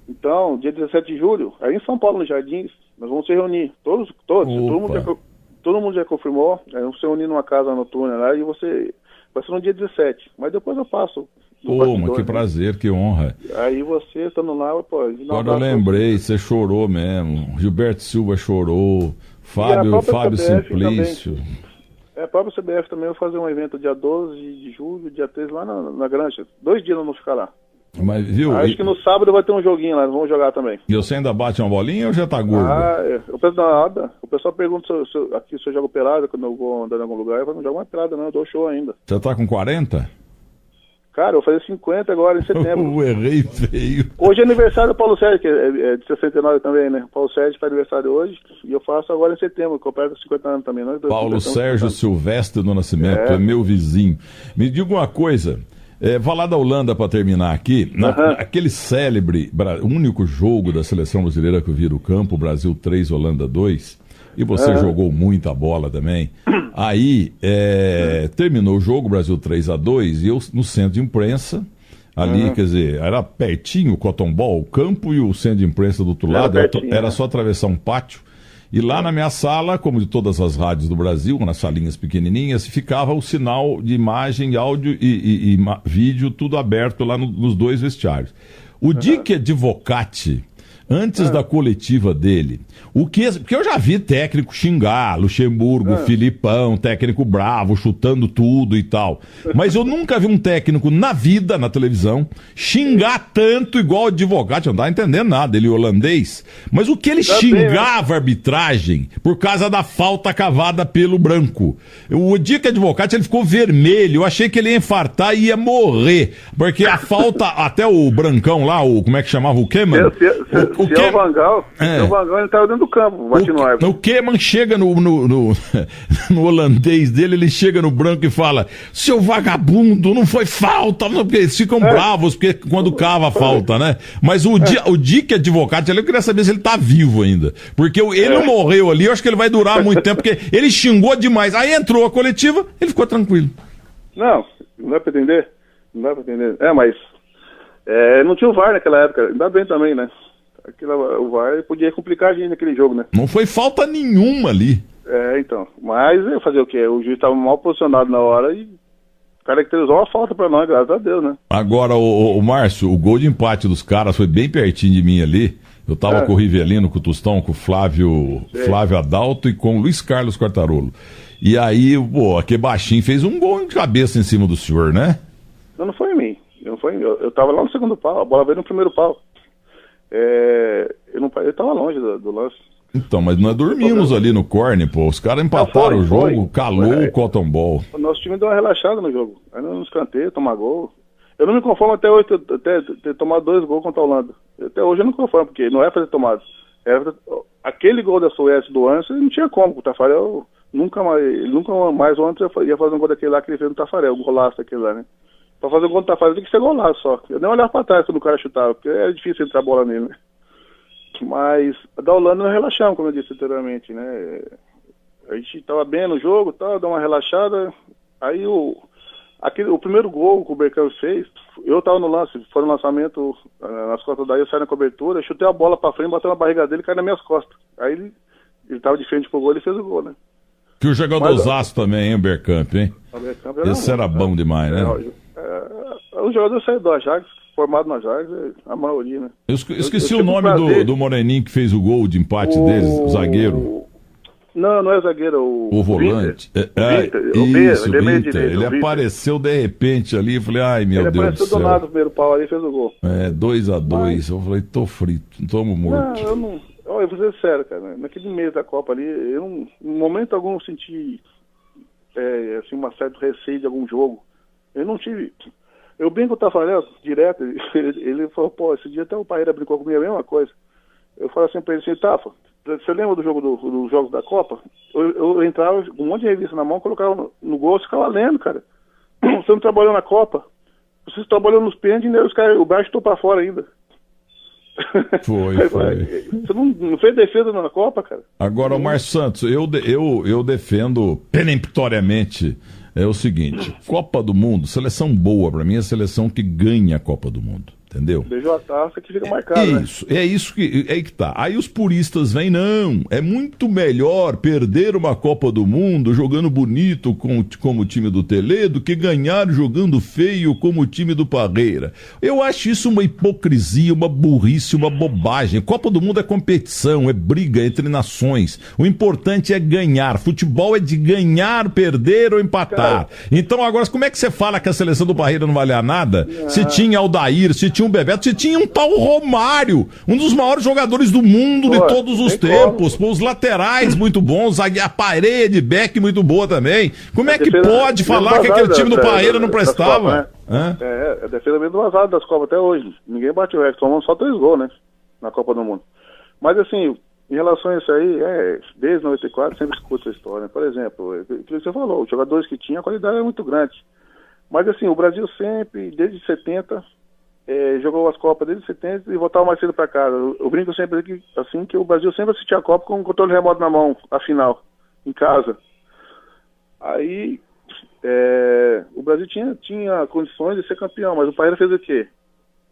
Então, dia 17 de julho, aí em São Paulo, nos Jardins, nós vamos se reunir, todos, todo mundo já confirmou, vamos se reunir numa casa noturna lá e vai ser no dia 17, mas depois eu passo. Mas que prazer, que honra. Aí você estando lá, pô... Agora eu lembrei, você chorou mesmo, Gilberto Silva chorou, Fábio Simplício. A própria CBF também vai fazer um evento dia 12 de julho, dia 13 lá na Granja, 2 dias nós vamos ficar lá. Mas, viu? Acho que no sábado vai ter um joguinho lá, nós vamos jogar também. E você ainda bate uma bolinha ou já tá gordo? Eu penso nada. O pessoal pergunta se eu jogo pelada quando eu vou andar em algum lugar. Eu falo, não jogo mais pelada não, eu dou show ainda. Você tá com 40? Cara, eu vou fazer 50 agora em setembro. Eu errei feio. Hoje é aniversário do Paulo Sérgio, que é de 69 também, né? Paulo Sérgio faz aniversário hoje e eu faço agora em setembro, que eu perto 50 anos também. Paulo Sérgio Silvestre do Nascimento, é meu vizinho. Me diga uma coisa... falar da Holanda para terminar aqui, aquele célebre, único jogo da seleção brasileira que eu vi no campo, Brasil 3, Holanda 2, e você jogou muita bola também. Aí, terminou o jogo, Brasil 3-2, e eu no centro de imprensa, ali, quer dizer, era pertinho o Cotton Ball, o campo e o centro de imprensa do outro lado, era só atravessar um pátio. E lá na minha sala, como de todas as rádios do Brasil, nas salinhas pequenininhas, ficava o sinal de imagem, áudio e vídeo, tudo aberto lá nos 2 vestiários. O Dick Advocati, antes da coletiva dele, porque eu já vi técnico xingar, Luxemburgo, Filipão, técnico bravo, chutando tudo e tal. Mas eu nunca vi um técnico na vida, na televisão, xingar tanto igual o Advocati. Eu não estava entendendo nada, ele é holandês. Mas o que ele xingava a arbitragem por causa da falta cavada pelo branco. O Dick Advocati, ele ficou vermelho. Eu achei que ele ia infartar e ia morrer. Porque a falta, até o brancão lá, como é que chamava? O Keman? O Van Gaal, ele estava dentro do campo, batendo no árbitro. O Keman chega no holandês dele, ele chega no branco e fala: seu vagabundo, não foi falta, porque eles ficam bravos porque quando cava a falta, né? Mas o Dick Advocati, eu queria saber se ele tá vivo ainda, porque ele não morreu ali, eu acho que ele vai durar muito tempo, porque ele xingou demais. Aí entrou a coletiva, ele ficou tranquilo. Não dá pra entender, mas não tinha o VAR naquela época, ainda bem também, né? O VAR podia complicar a gente naquele jogo, né? Não foi falta nenhuma ali. Então. Mas fazer o quê? O juiz estava mal posicionado na hora e caracterizou uma falta pra nós, graças a Deus, né? Agora, o Márcio, o gol de empate dos caras foi bem pertinho de mim ali. Eu tava com o Rivelino, com o Tostão, com o Flávio Adalto e com o Luiz Carlos Quartarolo. E aí, aquele baixinho fez um gol de cabeça em cima do senhor, né? Não foi em mim. Eu tava lá no segundo pau, a bola veio no primeiro pau. Eu tava longe do lance. Então, mas nós dormimos ali no corner, pô. Os caras empataram o jogo, calou o Cotton Ball. O nosso time deu uma relaxada no jogo. Aí nós nos cantei, tomar gol. Eu não me conformo até hoje ter tomado 2 gols contra a Holanda. Até hoje eu não me conformo, porque não é fazer tomado. Aquele gol da Suécia do Anson, não tinha como. O Tafarel nunca mais o Anson ia fazer um gol daquele lá que ele fez no Tafarel, o golaço daquele lá, né? Pra fazer o gol do Tafarel tem que ser golaço só. Eu nem olhava pra trás quando o cara chutava, porque era difícil entrar a bola nele, né? Mas da Holanda nós relaxamos, como eu disse anteriormente, né? A gente tava bem no jogo, deu uma relaxada. Aí o primeiro gol que o Bergkamp fez, eu tava no lance, foi no lançamento nas costas daí, eu saí na cobertura, chutei a bola pra frente, bateu na barriga dele e caiu nas minhas costas. Aí ele tava de frente pro gol e fez o gol, né? Que o jogadorzaço também, hein, o Bergkamp, hein? Esse era bom demais, né? Os jogadores saíram do Ajax, formado no Ajax, a maioria, né? Eu esqueci o nome do moreninho que fez o gol de empate deles, o zagueiro. Não é zagueiro, o volante. Ele apareceu de repente ali, eu falei, ai meu Deus do céu. Ele apareceu do nada no primeiro pau ali e fez o gol. 2-2, eu falei, tô frito, tomo morto. Não, eu não... Olha, eu vou ser sério, cara, naquele mês da Copa ali, eu não, em momento algum senti assim, uma certa receio de algum jogo. Eu não tive... Eu brinco com o Tafarel direto, ele falou, pô, esse dia até o Parreira brincou comigo, a mesma coisa. Eu falo assim pra ele assim, Tafa, você lembra do jogo dos jogos da Copa? Eu entrava com um monte de revista na mão, colocava no gol, você ficava lendo, cara. Você não trabalhou na Copa? Você trabalhou nos pênaltis e o Baixo estou pra fora ainda. Foi. Você não fez defesa na Copa, cara? Agora, o Márcio Santos, eu defendo peremptoriamente o seguinte: Copa do Mundo, seleção boa pra mim é a seleção que ganha a Copa do Mundo. Entendeu? Beijou a taça que fica marcado, isso, né? É isso que tá. Aí os puristas vêm, não, é muito melhor perder uma Copa do Mundo jogando bonito como o time do Tele do que ganhar jogando feio como o time do Parreira. Eu acho isso uma hipocrisia, uma burrice, uma bobagem. Copa do Mundo é competição, é briga entre nações. O importante é ganhar. Futebol é de ganhar, perder ou empatar. Então agora, como é que você fala que a seleção do Parreira não valia nada? Se tinha Aldair, se tinha um Bebeto, você tinha um tal Romário, um dos maiores jogadores do mundo de todos os tempos, os laterais muito bons, a parede Beck muito boa também. Como é que pode falar que aquele time do Parreira não prestava? A defesa mesmo do azar das Copas até hoje. Ninguém bate o recorde, tomando só 3 gols, né? Na Copa do Mundo. Mas assim, em relação a isso aí, desde 94 sempre escuto essa história. Por exemplo, o que você falou, os jogadores que tinham, a qualidade era muito grande. Mas assim, o Brasil sempre, desde 70... jogou as Copas desde 70 e voltava mais cedo para casa. Eu brinco sempre aqui, assim, que o Brasil sempre assistia a Copa com o controle remoto na mão, a final, em casa. Aí, o Brasil tinha condições de ser campeão, mas o Parreira fez o quê?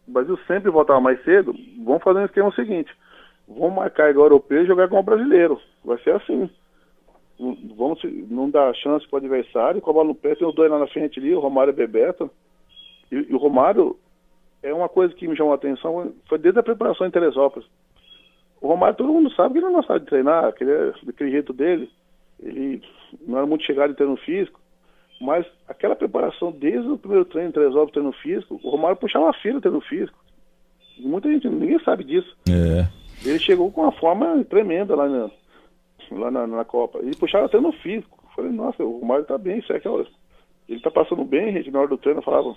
O Brasil sempre voltava mais cedo. Vamos fazer um esquema seguinte: vamos marcar igual europeu e jogar como brasileiro. Vai ser assim. Vamos não dar chance para o adversário. Com a bola no pé, tem os dois lá na frente ali, o Romário e o Bebeto. E o Romário, é uma coisa que me chamou a atenção, foi desde a preparação em Teresópolis. O Romário, todo mundo sabe que ele não gostava de treinar, que ele daquele jeito dele. Ele não era muito chegado em treino físico. Mas aquela preparação desde o primeiro treino em Teresópolis, treino físico, o Romário puxava a fila no treino físico. Muita gente, ninguém sabe disso. Ele chegou com uma forma tremenda lá na Copa. Ele puxava até no físico. Eu falei, nossa, o Romário tá bem, isso é que ele tá passando bem, gente, na hora do treino eu falava.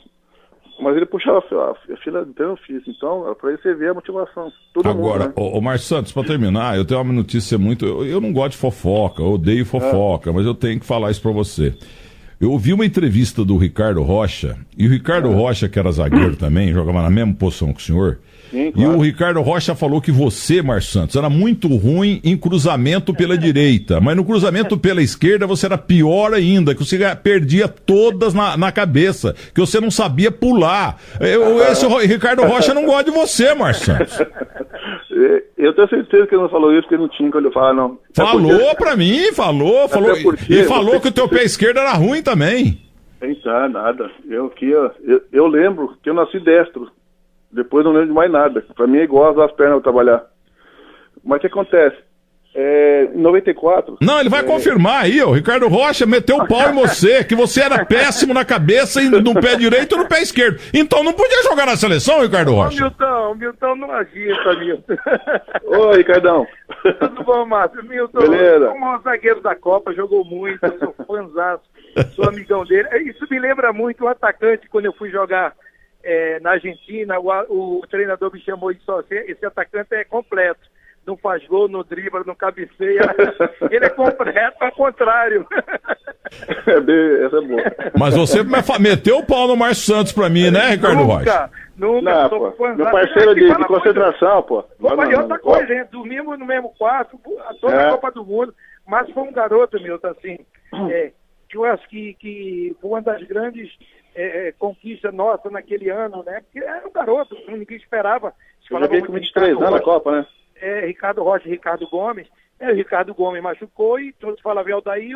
Mas ele puxava a fila de treino físico. Então, pra aí você ver a motivação. Agora, mundo, né? Ô Márcio Santos, pra terminar, eu tenho uma notícia muito... Eu não gosto de fofoca, eu odeio fofoca, mas eu tenho que falar isso pra você. Eu ouvi uma entrevista do Ricardo Rocha, e o Ricardo Rocha, que era zagueiro também, jogava na mesma posição que o senhor. Sim, claro. E o Ricardo Rocha falou que você, Márcio Santos, era muito ruim em cruzamento pela direita, mas no cruzamento pela esquerda você era pior ainda, que você perdia todas na cabeça, que você não sabia pular. Esse Ricardo Rocha não gosta de você, Márcio Santos. Eu tenho certeza que ele não falou isso, porque ele não tinha quando ele fala, não. Falou pra mim, falou. E falou que o teu pé esquerdo era ruim também. Não, nada. Eu lembro que eu nasci destro. Depois não lembro de mais nada. Pra mim é igual as duas pernas eu trabalhar. Mas o que acontece? Em 94... Não, ele vai confirmar aí, o Ricardo Rocha meteu o pau em você, que você era péssimo na cabeça e no pé direito e no pé esquerdo. Então não podia jogar na seleção, Ricardo Rocha. O Milton não agita, Milton. Oi, Ricardão. Tudo bom, Márcio? Milton, beleza. Como zagueiro da Copa, jogou muito, eu sou fãzaço, sou amigão dele. Isso me lembra muito o atacante, quando eu fui jogar na Argentina, o treinador me chamou e disse, esse atacante é completo. Não faz gol, não dribla, não cabeceia. Ele é completo, ao contrário. Essa é boa. Mas você meteu o pau no Márcio Santos pra mim, né, Ricardo Rocha? Nunca. Meu parceiro de concentração, pô. E outra coisa, hein? Dormimos no mesmo quarto, toda a Copa do Mundo. Mas foi um garoto, Milton, assim, que eu acho que foi uma das grandes conquistas nossas naquele ano, né? Porque era um garoto, ninguém esperava. Eu joguei com 23 anos na Copa, né? Ricardo Rocha e Ricardo Gomes. O Ricardo Gomes machucou e todos falavam Aldair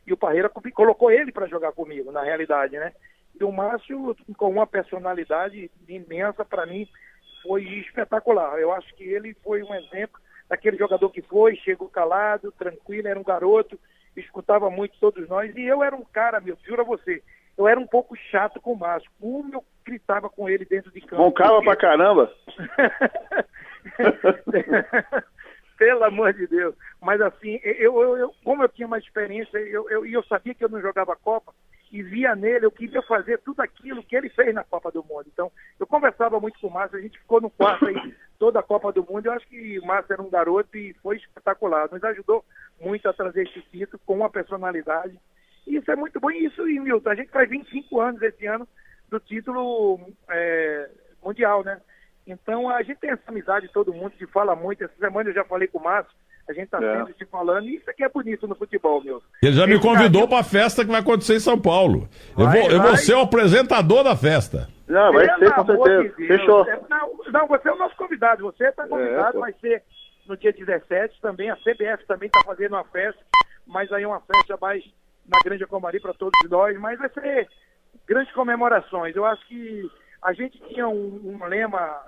e o Parreira colocou ele para jogar comigo, na realidade, né? E o Márcio, com uma personalidade imensa, para mim, foi espetacular. Eu acho que ele foi um exemplo daquele jogador que chegou calado, tranquilo, era um garoto, escutava muito todos nós. E eu era um cara, juro a você, eu era um pouco chato com o Márcio. Como eu gritava com ele dentro de campo. Roncava pra caramba. Pelo amor de Deus. Mas assim, como eu tinha mais experiência, eu sabia que eu não jogava Copa, e via nele, eu queria fazer tudo aquilo que ele fez na Copa do Mundo. Então, eu conversava muito com o Márcio, a gente ficou no quarto aí toda a Copa do Mundo. Eu acho que o Márcio era um garoto e foi espetacular. Nos ajudou muito a trazer esse título com uma personalidade. E isso é muito bom. E Milton, a gente faz 25 anos esse ano do título mundial, né? Então, a gente tem essa amizade, todo mundo se fala muito. Essa semana eu já falei com o Márcio, a gente está sempre se falando, e isso aqui é bonito no futebol, meu. Ele já me convidou para a festa que vai acontecer em São Paulo. Eu vou ser o apresentador da festa. Não, vai ser, com certeza. Fechou. Não, você é o nosso convidado, você está convidado, vai ser no dia 17 também. A CBF também está fazendo uma festa, mas aí uma festa mais na Grande Comari para todos nós, mas vai ser grandes comemorações. Eu acho que a gente tinha um lema,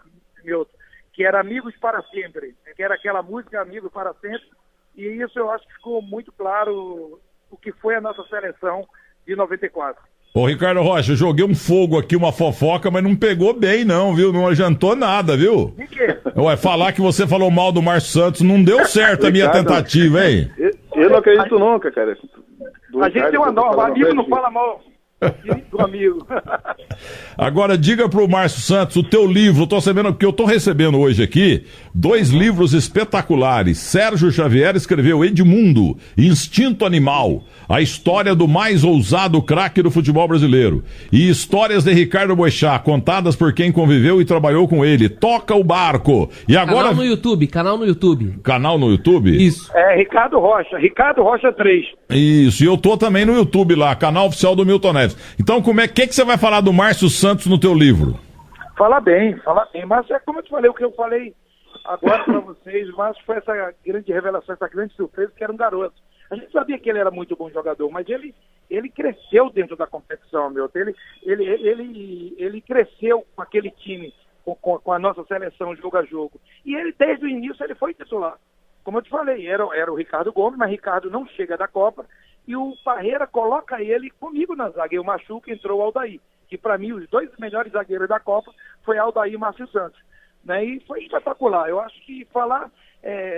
Milton, que era Amigos para Sempre, que era aquela música Amigos para Sempre, e isso eu acho que ficou muito claro o que foi a nossa seleção de 94. Ô Ricardo Rocha, eu joguei um fogo aqui, uma fofoca, mas não pegou bem não, viu? Não adiantou nada, viu? De quê? Falar que você falou mal do Márcio Santos, não deu certo a minha tentativa, hein? Eu não acredito nunca, cara. A gente tem uma norma, amigo não fala mal. Do amigo. Agora diga pro Márcio Santos, o teu livro, porque eu tô recebendo hoje aqui 2 livros espetaculares. Sérgio Xavier escreveu Edmundo, Instinto Animal, a história do mais ousado craque do futebol brasileiro. E histórias de Ricardo Boechat, contadas por quem conviveu e trabalhou com ele. Toca o barco. E agora... Canal no YouTube. Canal no YouTube? Isso. Ricardo Rocha 3. Isso, e eu tô também no YouTube lá, canal oficial do Milton Neves. Então, que você vai falar do Márcio Santos no teu livro? Fala bem. Mas é como eu te falei, o que eu falei agora pra vocês, o Márcio foi essa grande revelação, essa grande surpresa, que era um garoto. A gente sabia que ele era muito bom jogador, mas ele cresceu dentro da competição, meu. Ele cresceu com aquele time, com a nossa seleção jogo a jogo. E ele, desde o início, ele foi titular. Como eu te falei, era o Ricardo Gomes, mas Ricardo não chega da Copa, e o Parreira coloca ele comigo na zaga, e o Machuca entrou o Aldair, que para mim os 2 melhores zagueiros da Copa foi Aldair e Márcio Santos, né? E foi espetacular. Eu acho que falar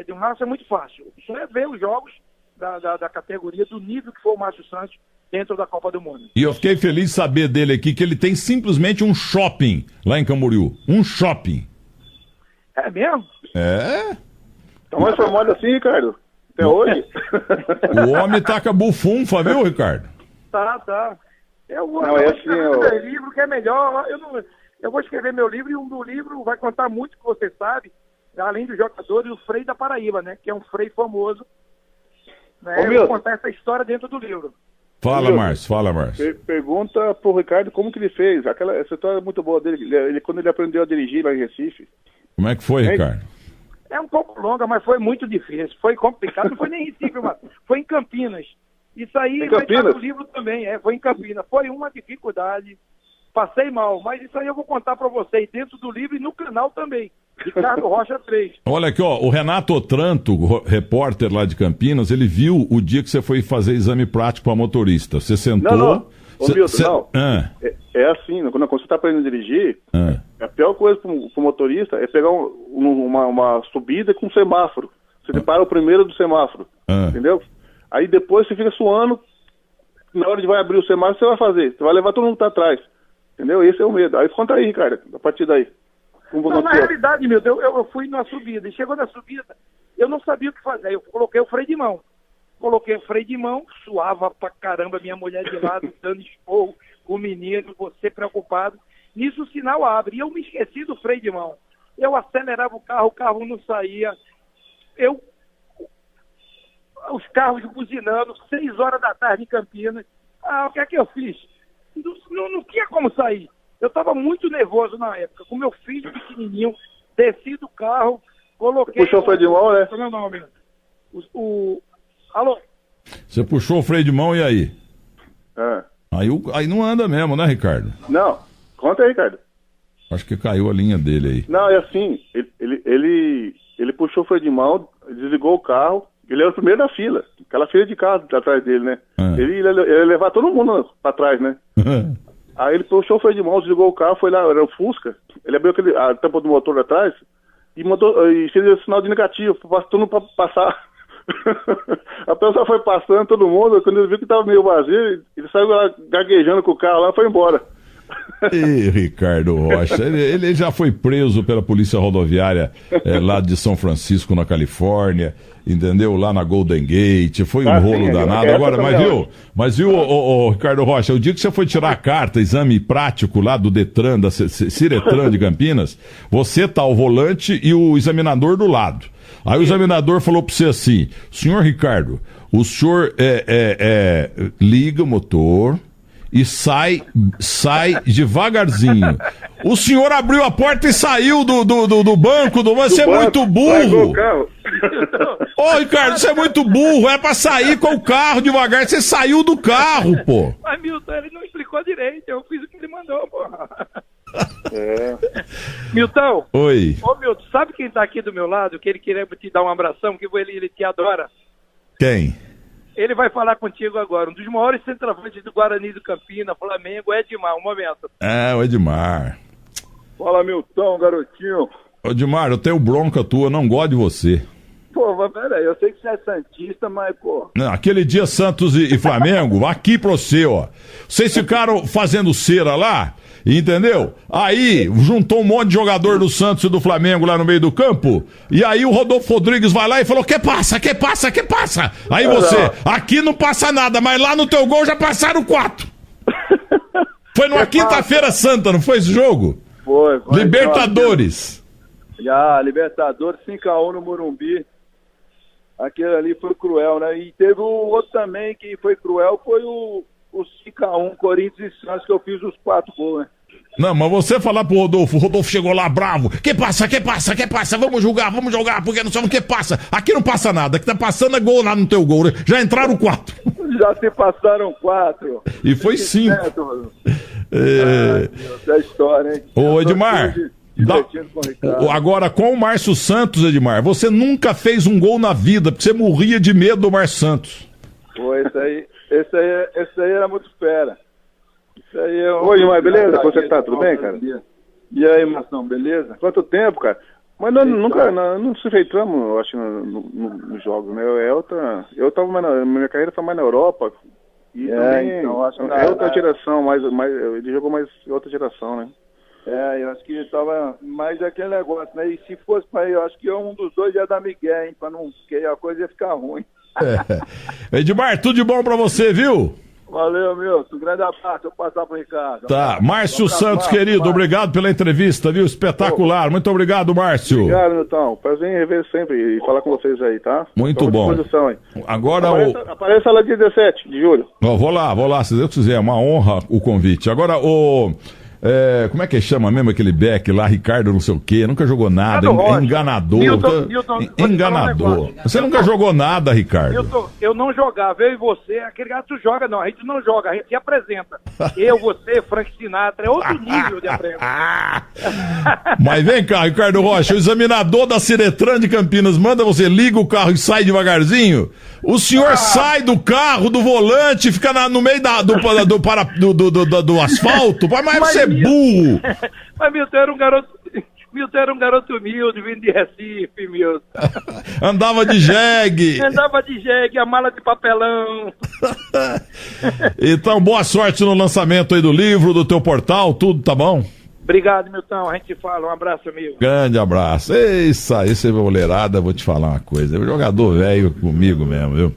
de um Márcio é muito fácil, isso é ver os jogos da categoria, do nível que foi o Márcio Santos dentro da Copa do Mundo. E eu fiquei feliz de saber dele aqui que ele tem simplesmente um shopping lá em Camboriú, um shopping. É mesmo? É? Então vai ser mole assim, Ricardo? Até hoje? O homem taca bufunfa, viu, Ricardo? Tá. Eu vou escrever meu livro, que é melhor. Eu vou escrever meu livro, e um do livro vai contar muito, que você sabe, além dos jogadores, o Frei da Paraíba, né? Que é um Frei famoso. Né? Eu vou contar essa história dentro do livro. Fala, Márcio. Pergunta pro Ricardo como que ele fez. Essa história é muito boa dele, quando ele aprendeu a dirigir lá em Recife. Como é que foi, Ricardo? É um pouco longa, mas foi muito difícil. Foi complicado, não foi nem em Recife, mas foi em Campinas. Isso aí vai estar no livro também, foi em Campinas. Foi uma dificuldade, passei mal, mas isso aí eu vou contar para vocês dentro do livro e no canal também. Ricardo Rocha 3. Olha aqui, o Renato Otranto, repórter lá de Campinas, ele viu o dia que você foi fazer exame prático para motorista. Você sentou... Não. É assim, quando você está aprendendo a dirigir, a pior coisa para o motorista é pegar uma subida com semáforo. Você para o primeiro do semáforo, entendeu? Aí depois você fica suando, na hora de vai abrir o semáforo, você vai fazer. Você vai levar todo mundo para trás, entendeu? Esse é o medo. Aí conta aí, Ricardo, a partir daí. Não, na realidade, meu Deus, eu fui na subida, e chegou na subida, eu não sabia o que fazer. Eu coloquei o freio de mão. Suava pra caramba, minha mulher de lado, dando esporro, o menino, você preocupado. Nisso o sinal abre, e eu me esqueci do freio de mão. Eu acelerava o carro não saía. Os carros buzinando, 6 horas da tarde em Campinas. O que é que eu fiz? Não tinha como sair. Eu estava muito nervoso na época, com meu filho pequenininho, desci do carro, coloquei... Puxou o freio de mão, né? Meu nome. Alô? Você puxou o freio de mão e aí? Aí não anda mesmo, né, Ricardo? Não. Conta aí, Ricardo. Acho que caiu a linha dele aí. Não, é assim, ele puxou o freio de mão, desligou o carro, ele era o primeiro da fila, aquela fila de carro atrás dele, né? Ele ia levar todo mundo pra trás, né? Aí ele puxou o freio de mão, desligou o carro, foi lá, era o Fusca, ele abriu a tampa do motor atrás e fez esse sinal de negativo, para todo mundo passar. A pessoa foi passando, todo mundo, quando ele viu que estava meio vazio, ele saiu lá gaguejando com o carro lá e foi embora. E Ricardo Rocha, ele já foi preso pela polícia rodoviária lá de São Francisco, na Califórnia, entendeu? Lá na Golden Gate, foi um rolo danado. Agora, mas viu, Ricardo Rocha, o dia que você foi tirar a carta, exame prático lá do Detran, da Ciretran de Campinas, você tá ao volante e o examinador do lado. Aí o examinador falou pra você assim: senhor Ricardo, o senhor liga o motor e sai devagarzinho. O senhor abriu a porta e saiu do banco, você é muito burro. Ô, Ricardo, você é muito burro, é pra sair com o carro devagar, você saiu do carro, pô. Mas, Milton, ele não explicou direito, eu fiz o que ele mandou, pô. Milton. Oi. Ô, Milton, sabe quem tá aqui do meu lado, que ele queria te dar um abração, que ele te adora? Quem? Ele vai falar contigo agora, um dos maiores centroavantes do Guarani do Campinas, Flamengo, Edmar, um momento. O Edmar. Fala, Milton, garotinho. Edmar, eu tenho bronca tua, não gosto de você. Pô, mas peraí, eu sei que você é santista, mas, pô... Não, aquele dia Santos e Flamengo, aqui pra você, ó. Vocês ficaram fazendo cera lá, entendeu? Aí, juntou um monte de jogador do Santos e do Flamengo lá no meio do campo, e aí o Rodolfo Rodrigues vai lá e falou, que passa? Aí você, aqui não passa nada, mas lá no teu gol já passaram 4. Foi numa quinta-feira santa, não foi esse jogo? Foi. Libertadores. Já, Libertadores, 5-1 no Morumbi. Aquele ali foi cruel, né? E teve o outro também que foi cruel, foi o 5-1, Corinthians e Santos, que eu fiz os 4 gols, né? Não, mas você falar pro Rodolfo, o Rodolfo chegou lá bravo, que passa, vamos jogar, porque não sabemos o que passa. Aqui não passa nada, aqui tá passando é gol lá no teu gol, né? Já entraram 4. Já se passaram 4. E foi 5. Essa é a história, hein? Ô, Edmar... Agora, com o Márcio Santos, Edmar, você nunca fez um gol na vida, porque você morria de medo do Márcio Santos. Pô, esse aí era muito fera. Oi, Edmar, beleza? Como você tá? Tudo bem, cara? E aí, Marção, beleza? Quanto tempo, cara? Mas nós nunca não se enfrentamos, eu acho, nos jogos, né? Eu tava minha carreira foi mais na Europa. E também, então, acho que é outra geração, ele jogou mais outra geração, né? Eu acho que ele tava mais aquele negócio, né? E se fosse pra eu acho que um dos dois ia dar migué, hein? Pra não, que a coisa ia ficar ruim. Edmar, tudo de bom pra você, viu? Valeu, meu. Um grande abraço. Eu passar pro Ricardo. Tá. Márcio Santos, querido, obrigado pela entrevista, viu? Espetacular. Muito obrigado, Márcio. Obrigado, Milton. Prazer em rever sempre e falar com vocês aí, tá? Muito bom. Aí. Agora apareça lá dia 17 de julho. Vou lá, se Deus quiser. É uma honra o convite. Agora, como é que chama mesmo aquele Beck lá, Ricardo não sei o quê, nunca jogou nada, enganador. Enganador. Você nunca jogou nada, Ricardo. Eu não jogava, eu e você, aquele gato tu joga não, a gente não joga, a gente se apresenta. Eu, você, Frank Sinatra, é outro nível de apresentação. Mas vem cá, Ricardo Rocha, o examinador da Ciretran de Campinas manda você, liga o carro e sai devagarzinho, o senhor sai do carro, do volante, fica no meio do asfalto, mas você é burro. Mas Milton era um garoto humilde, vindo de Recife, Milton. Andava de jegue, a mala de papelão. Então, boa sorte no lançamento aí do livro, do teu portal, tudo tá bom? Obrigado, Milton, a gente fala, um abraço, amigo. Grande abraço. Isso aí, você boleirada, vou te falar uma coisa, é um jogador velho comigo mesmo, viu?